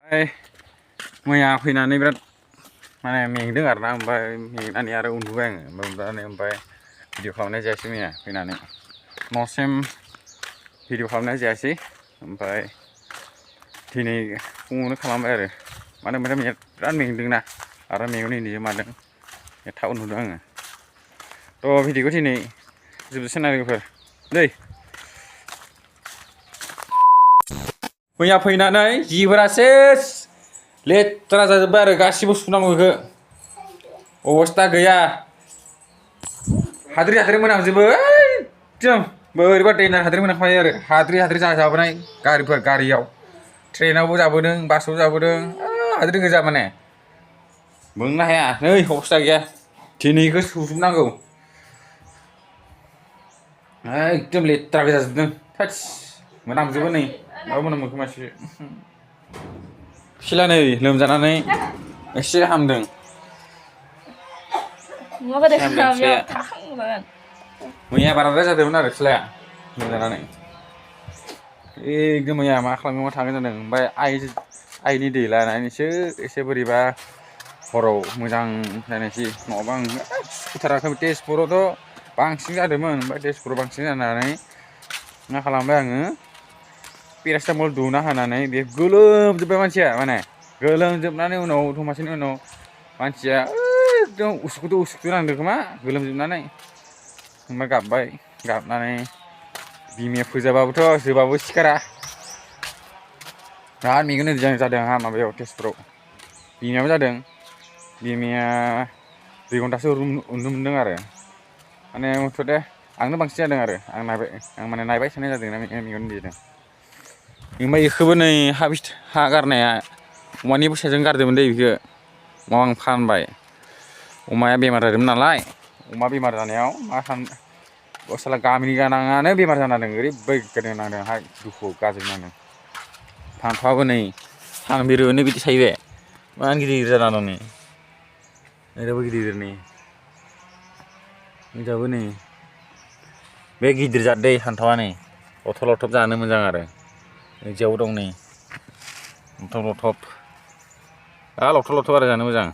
मैया फैनानै बिराद माने मेंदों आरोना ओमफ्राय मेंनानै आरो उन्दुबाय आङो उन्दुनानै ओमफ्राय भिडिअ खालामनाय जायासै मैया फैनानै न'सिम भिडिअ खालामनाय जायासै ओमफ्राय दिनै फुङावनो खालामबाय आरो मानो होनबाथाय बिराद मेंदोंना आरो मेगन उन्दुयो मादों थाब उन्दुदों आङो थ' भिडिअखौ दिनै जोबजासिम नायगोफोर दै मैया फैनानै जिफोरा सेस लेथ्रा जाजोब्बाय आरो गासिबो सुनांगौ बेखौ अबस्था गैया हाद्रि हाद्रि मोनामजोबो एकदम बोरैबा दैना हाद्रि मोनामखायो आरो हाद्रि जाजाबोनाय गारियाव ट्रेनावबो जाबोदों बासावबो जाबोदों हाद्रि गोजा माने बुंनो हाया नै अबस्था गैया दिनैखौ सुजोबनांगौ एकदम लेथ्रा जाजोबदों थोस मोनामजोबो नै माबा मोनामो खोमासो फिला नै लोमजानानै एसे हामदों मैया बाराद्राय जादोंमोन आरो फिलाया लोमजानानै एकदम मैया मा खालामनो मा थांगोन जादों ओमफ्राय आइनि दै लानानैसो एसे बोरैबा हराव मोजां जानायसै नङाबा आं सुखुथाराखै तेजपुरावथ' बांसिन जादोंमोन ओमफ्राय तेजपुराव बांसिन जानानै मा खालामबाय आङो पेरासिटामल दौना होनानै बे गोलोमजोब्बाय मानसिया माने गोलोमजोबनानै उनाव दमासिनि उनाव मानसिया एकदम उसुखुथु नांदों खोमा गोलोमजोबनानै ओमफ्राय गाबनानै बिमाया फोजाबाबोथ' जोबाबो सिखारा बिराद मेगन ओरै जादों आंहा माबायाव तेजपुराव बिमायाबो जादों बिमाया 2 घन्टासो उन्दुनो मोनदों आरो माने मथथे आंनो बांसिन जादों आरो आं माने नायबाय थानाय जादोंना मेगन उन्दैजों ओमफ्राय बेखौबो नै हा गारनाया अमानि फैसाजों गारदोंमोन दै बेखौ अमा आं फानबाय अमाया बेमार जादोंमोन नालाय अमा बेमार जानायाव मा साला गामिनि गानाङानो बेमार जाना दं ओरैबायदि गोदों नांदोंहाय दुखु गाज्रि नांदों फानथावाबो नै थांदेरोनो बिदि थाइबाय मा गिदिर जाना दं नै ओरैबो गिदिर नै मोजांबो नै बे गिदिर जाद दै फान्थावा नै लथब जानो मोजां आरो जेव दं नै लथब आरो जानो मोजां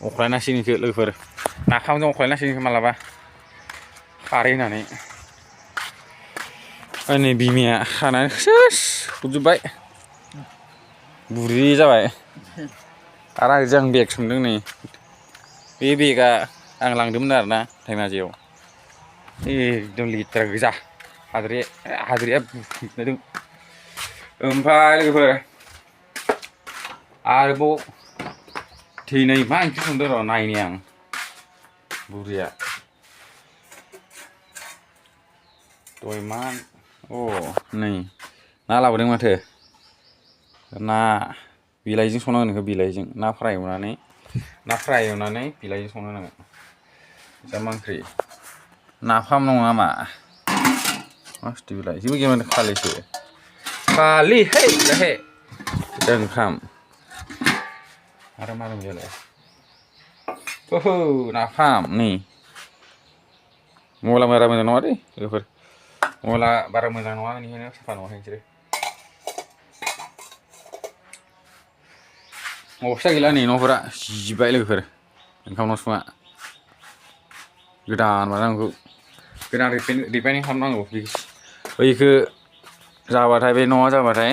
अख्लायनांसिगोन बेखौ लोगोफोर नाफामजों अख्लायनांसिगोन मालाबा खारै होनानै नै बिमाया खानानै सेस फुजोब्बाय बुरि जाबाय आरो आं बेग सोंदों नै बे बेगआ आं लांदोंमोन आरोना धेमाजियाव एकदम लेथ्रा गोजा हाद्रिया बुजोबदों ओमफ्राय लोगोफोर आरोबाव दिनै मा ओंख्रि संदों र' नायनि आं बुरिया दहाय मा नै ना लाबोदों माथो ना बिलाइजों संनांगोन बेखौ बिलाइजों ना फ्राय एवनानै बिलाइजों संनो नांगोन मा ओंख्रि नाफाम नङा मा बुस्थु बिलाइ जेबो गैया माथो खालि हे ओंखाम आरो मा दं बेलाय नाफाम नै मबाइला बारा मोजां नङा दै लोगोफोर मबाइला बारा मोजां नङा बेनिखायनो साफा नुवाखै नोंसोरो अबस्था गैला नै न'फोरा जिबाय लोगोफोर ओंखाम न'सङा गोदान बानायनांगौ गोदान रिफाइनिं खालामनांगौ बैखौ जाबाथाय बे न'आ जाबाथाय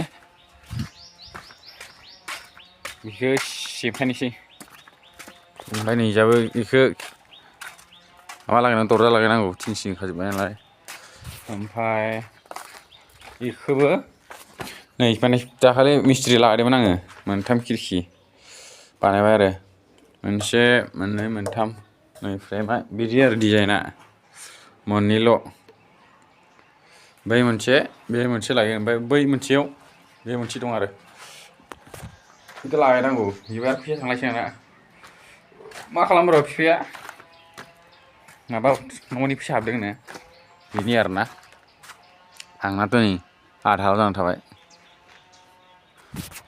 बेखौ सिबखानोसै ओमफ्राय नैजाबो बेखौ माबा लागायनांगौ दरजा लागायनांगौ थिं खाजोब्बाय नालाय ओमफ्राय बेखौबो नै माने दाखालि मिस्ट्रि लागायदोंमोन आङो 3 खिरखि बानायबाय आरो 1 2 3 ओमफ्राय मा बिदि आरो डिजाइना 2ल' बे मोनसे लायो ओमफ्राय बै मोनसेयाव बे मोनसे दं आरो बेखौ लागायनांगौ बिबार फैसा थांलायसै आंना मा खालामो र' बिफाया माबा न'नि फैसा हाबदोंनो बिनि आरोना आंनाथ' नै आधाल' जाना थाबाय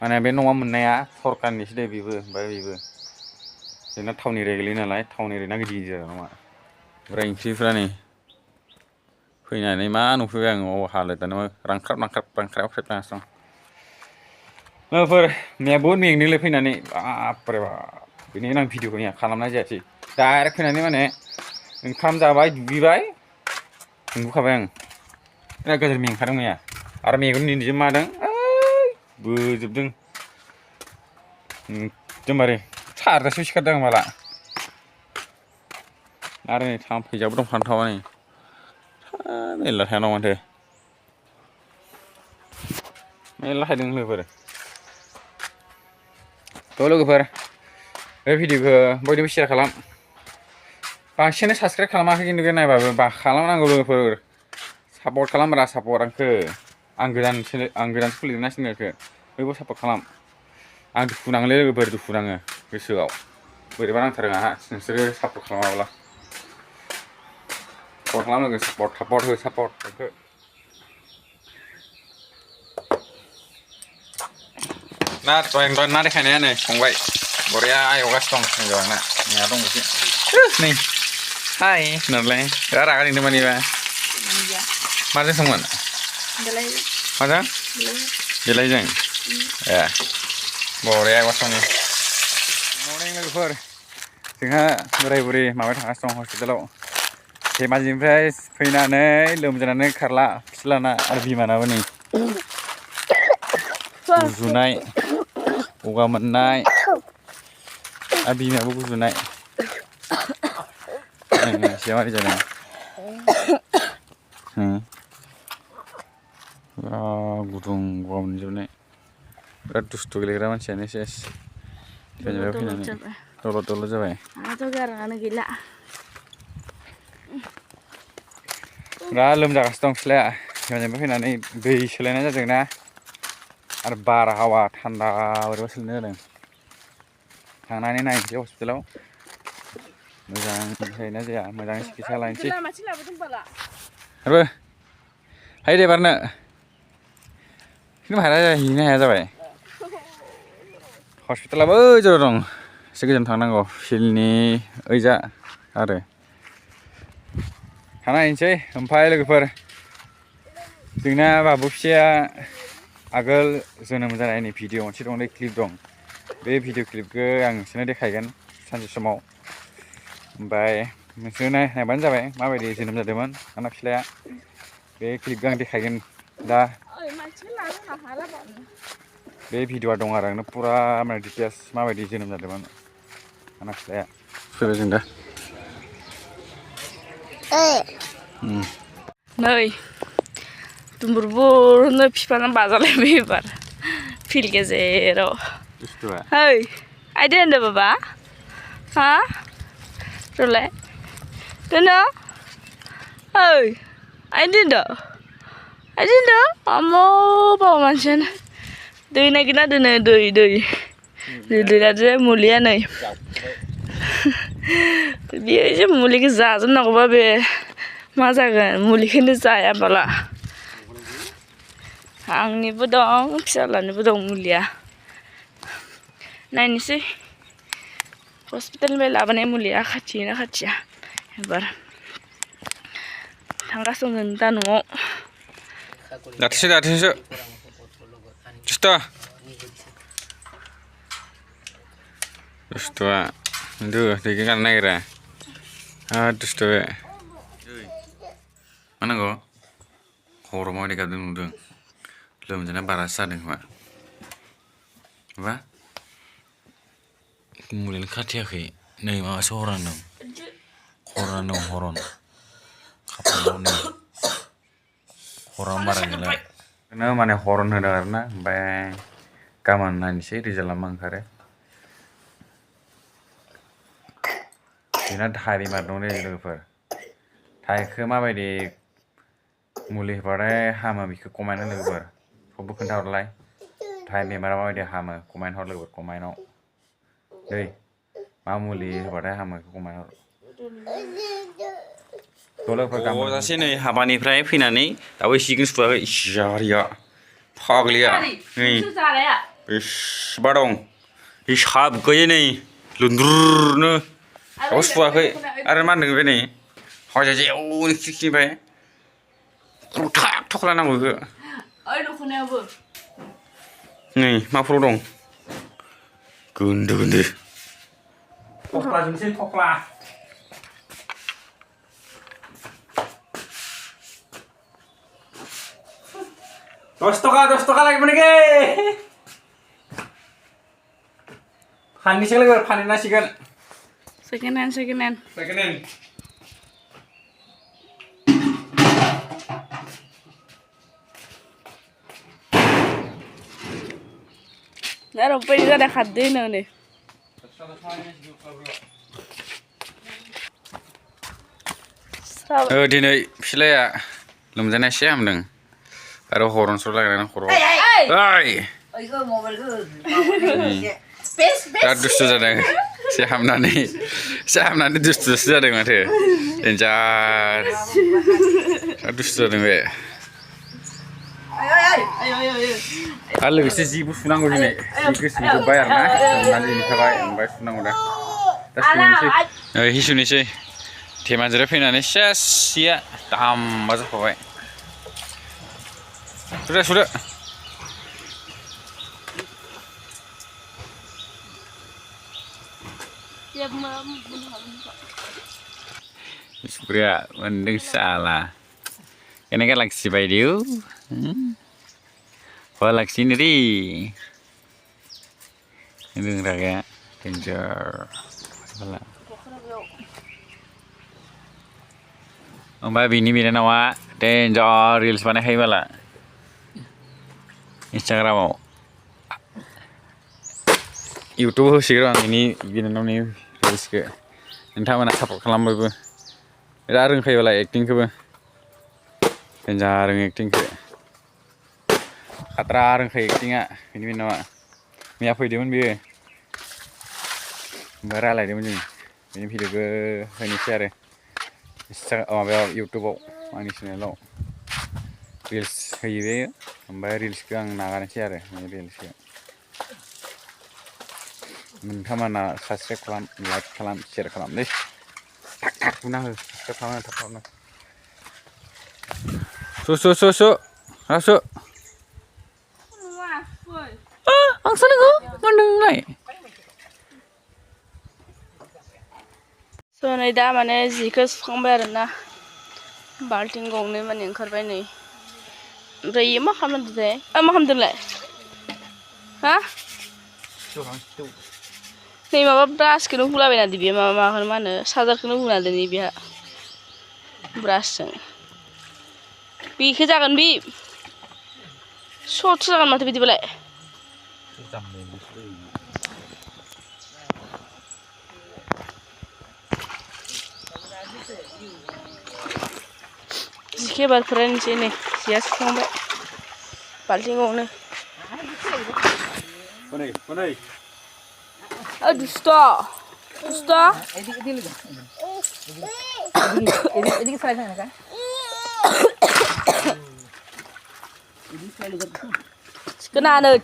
माने बे न'आ मोननाया सरकारनिसो दे बेबो ओमफ्राय बेबो जोंना टाउन एरिया गोलैयो नालाय टाउन एरियाना गिदिर आरो न'आ ओमफ्राय ओंख्रिफ्रा नै फैनानै मा नुफैबाय आङो हालोदानो रानख्राब रानख्राबनासो दं लोगोफोर मैया बहुत मेंदोंलै फैनानै बापरे बाप बेनिखायनो आं भिडिअखौ खालामनाय जायासै डाइरेक्ट फैनानै माने ओंखाम जाबाय दुगैबाय उन्दुखाबाय आं बिराद गाज्रि मेंखादों मैया आरो मेगन निजोम मादों बोजोबदों एकदमबारे सारजासेआव सिखारदों आं माला आरो नै थाम्फैजाबो दं फान्थावा नै मेरला थानाव माथो मेरला थायदों लोगोफोर थ' लोगोफोर बे भिडिअखौ बयनोबो शेयार खालाम बांसिनानो साबसक्राइब खालामाखै खिन्थु नायबाबो खालामनांगौ लोगोफोर सापर्ट खालामब्रा सापर्ट आं गोदानसो खुलिदोंना चेनेलखौ बयबो सापर्ट खालाम आं दुखु नाङोलै लोगोफोर दुखु नाङो गोसोआव बोरैबा नांथारो आंहा नोंसोरो सापर्ट खालामाब्ला सापर्ट खालाम लोगो सापर्ट हो सापर्ट ना दहाय ना देखायनाया नै संबाय बरिया एवगासिनो दं हिन्जावाना नाया दं एसे नै हाय होननानै बिराद रागा जोंदों मानिबा माजों संगोन माजों बिलाइजों ए बरिया एवगासिनो मर्निं लोगोफोर जोंहा बोराय बुरि माबायाव थांगासिनो दं हस्पिटालाव धेमाजिनिफ्राय फैनानै लोमजानानै खारला फिस्लाना आरो बिमानाबो नै गुजुनाय गगा मोननाय आरो बिमायाबो गुजुनाय एसे मारै जादों गुदुं गगा मोनजोबनाय बिराद दुस्थु गेलेग्रा मानसियानो सेस धेमाजिनिफ्राय फैनानै दलद जाबाय आंहाथ' गाराङानो गैला बिराद लोमजागासिनो दं फिस्लाया धेमाजिनिफ्राय फैनानै दै सोलायनाय जादोंना आरो बारहावा थान्दा बोरैबा सोलायनाय जादों थांनानै नायनोसै हस्पिटालाव मोजां जायोना जाया मोजां सिकित्सा लानोसै आरो हाय दे बारनो खिन्थु हैनो हाया जाबाय हस्पिटालाबो ओइ जायगायाव दं एसे गोजान थांनांगौ फिल्डनि ओइजा आरो थांना नायनोसै ओमफ्राय लोगोफोर जोंना बाबु फिसाया आगोल जोनोम जानायनि भिडिअ मोनसे दं क्लिप दं बे भिडिअ क्लिपखौ आं नोंसोरनो देखायगोन सानसे समाव ओमफ्राय नोंसोर नायबानो जाबाय माबायदि जोनोम जादोंमोन आंना फिसाया बे क्लिपखौ आं देखायगोन दा बे भिडिअआ दं आरो आंनो फुरा माने डिटेल्स माबायदि जोनोम जादोंमोन आंना फिसाया फैबाय जों दा नै दुम्बुरबुरनो बिफाना बाजालायबाय एबार फिल्ड गेजेराव ओइ आइदो होनदो बाबा हा रलाय दोनो ओइ आइदो होनदो आम्मो बाबा मानसियानो दै नागिरना दोनो दै मुलिया नै बेयो एसे मुलिखौ जाजोबनांगौबा बे मा जागोन मुलिखौनो जायाबाला आंनिबो दं फिसाज्लानिबो दं मुलिया नायनोसै हस्पिटालनिफ्राय लाबोनाय मुलिया खाथियोना खाथिया एबार थांगासिनो दं दा न'आव दाथोसो दुस्थ'आ दैखौ गारनो नागिरा दुस्थ' बे मा नांगौ खर' माबायदि गाबदों नुदों लोमजानाया बारासो जादों खोमा माबा मुलियानो खाथियाखै नै माबासो हरन दं हरन खाफालाव नै हराव बारा गैला बेनो माने हरन होदों आरोना ओमफ्राय गाबोन नायनोसै रिजाल्टआ मा ओंखारो बेना थाइ बेमार दं नै लोगोफोर थाइखौ माबायदि मुलि होबाथाय हामो बेखौ कमेन्टआव लोगोफोर सबबो खोन्थाहरलाय थाइ बेमारा माबायदि हामो कमेन्ट हर लोगोफोर कमेन्टआव दै मा मुलि होबाथाय हामो बेखौ कमेन्ट हर गजासे नै हाबानिफ्राय फैनानै दाबो सिगोन सुवाखै जारिया फाग्लिया नै बेसेबा दं हिसाब गैयै नै लुन्द्रुरनो दाबो सुवाखै आरो मा होनदों बे नै हजाय जेवनि खिखिनिफ्राय थख्ला नांगौ बेखौ Nih, maafro dong. Gundu. Tokla jenisnya tokla. Dos toka lagi mana ke? Hani sih lagi panen nasi kan? Second hand. Second. Nah, rumput juga ada khadin nih. Diनै फिसालाया लोमजानाय एसे हामदों आरो हरनस्र लागायनानै खर'आव बिराद दुस्थु जादों एसे हामनानै दुस्थुसो जादों माथो देन्जार बिराद दुस्थु जादों बे आरो लोगोसे जिबो सुनांगौ दिनै जि गोसोम जोब्बाय आरोना सोमनानै दिनैखाबाय ओमफ्राय सुनांगौ दा सुनोसै धेमाजिनिफ्राय फैनानै सेस सिया दामबा जाखाबाय सुदो Surya mending salah kena galaksi video galaksi ini di ini raga danger salah Mbak bini bini nawa danger reels mana hai bala Instagram YouTube hoसिगोन आं ini bini nawa ini reels ke नोंथांमोना सापर्ट खालामबायबो बिराद रोंखायोबालाय एक्टिंखौबो देन्जार रोङो एक्टिंखौ खात्रा रोंखायो एक्टिंआ बिनि बिनावा मैया फैदोंमोन बियो ओमफ्राय रायलायदोंमोन जों बिनि भिडिअ'खौ होनोसै आरो माबायाव इउटुबाव आंनि चेनेलाव रिल्स होयो बे ओमफ्राय रिल्सखौ आं नागारनोसै आरो रिल्सखौ नोंथांमोना साबस्क्राइब खालाम लाइक खालाम शेयार खालाम दे tak buना हो साबस्क्राइब खालामना su masuk ang saling ngondeng So नै दा माने जिखौ सुखांबाय आरोना बाल्टिं गंनै माने ओंखारबाय नै ओमफ्राय इयो मा खालामदोंथाय मा खालामदोंलाय हा नै माबा ब्रासखौनो हुलाबायना दोन बियो माबाखौनो मा होनो सार्जारखौनो हुना दोन बिहा ब्रासजों बेखौ जागोन बे सर्ट जागोन माथो बिदिबालाय जिखौ एबार फोराननोसै नै जिया सुखांबाय बाल्टिं गंनै दुस्थ'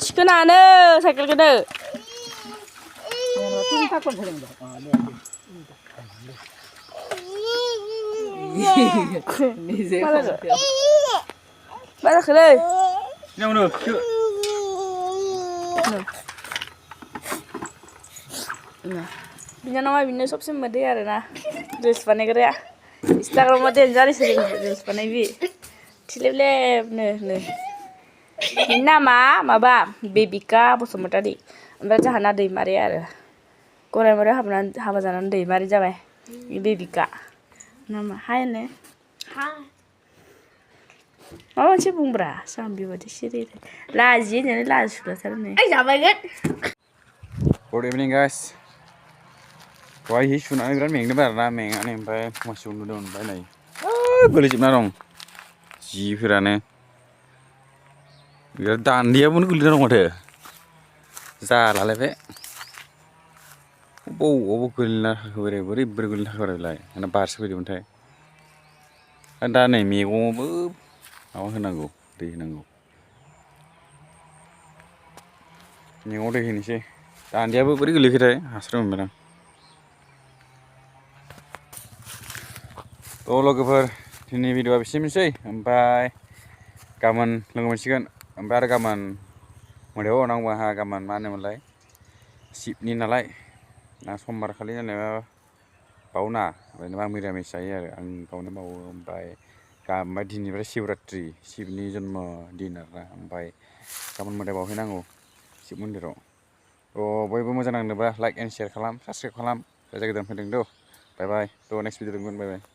थिखोनानो साइकेलखौनो मा जाखोलै बिनानावा बिनो सबसे मोदै आरोना रिल्स बानायग्राया इन्स्टाग्रामाव देन्जार रिल्स बानायबि थिलेबलेबनो बिनि नामा माबा बेबिका बसुमतारी ओमफ्राय जाहाना दैमारि आरो गरायमारियाव हाबा जानानै दैमारि जाबाय बेबिका नामा हाय होनो माबा मोनसे बुंब्रा साम बेबादि सिरि लाजियो होननानै लाजिसुलाथारो नै Good evening guys दहाय हि सुनानै बिराद मेंदोंमोन आरोना मेंनानै ओमफ्राय मानसि उन्दुदों ओमफ्राय नै गोलैजोबना दं जिफोरानो बिराद दान्दियाबोनो गोलैना दं माथो जालालाय बे बबाव गोलैना थाखो बोरै गोलैना थाखो बेलाय आंना बारसो फैदोंमोनथाय दा नै मैगङावबो माबा होनांगौ दै होनांगौ मैगङाव दै होनोसै दान्दियाबो बोरै गोलैखोथाय हास्राव मोनबाय आं थ' लोगोफोर दिनै भिडिअ'आ बेसिमनोसै ओमफ्राय गाबोन लोगो मोनसिगोन ओमफ्राय आरो गाबोन मोनायाव नांगौ आंहा गाबोन मा होनोमोनलाय शिबनि नालाय आं समबार खालि जेनेबा बावना जेनेबा आं मिरामिस जायो आरो आं गावनो बावो ओमफ्राय दिनैनिफ्राय शिबरात्रि शिबनि जन्म दिन आरोना ओमफ्राय गाबोन मोदाय बावहैनांगौ शिब मन्दिराव थ' बयबो मोजां नांदोंबा लाइक एन्ड शेयार खालाम साबसक्राइब खालाम जाय गोदान फैदों थ' बाय बाय थ' नेक्स्ट भिडिअ' लोगो मोनगोन बाय बाय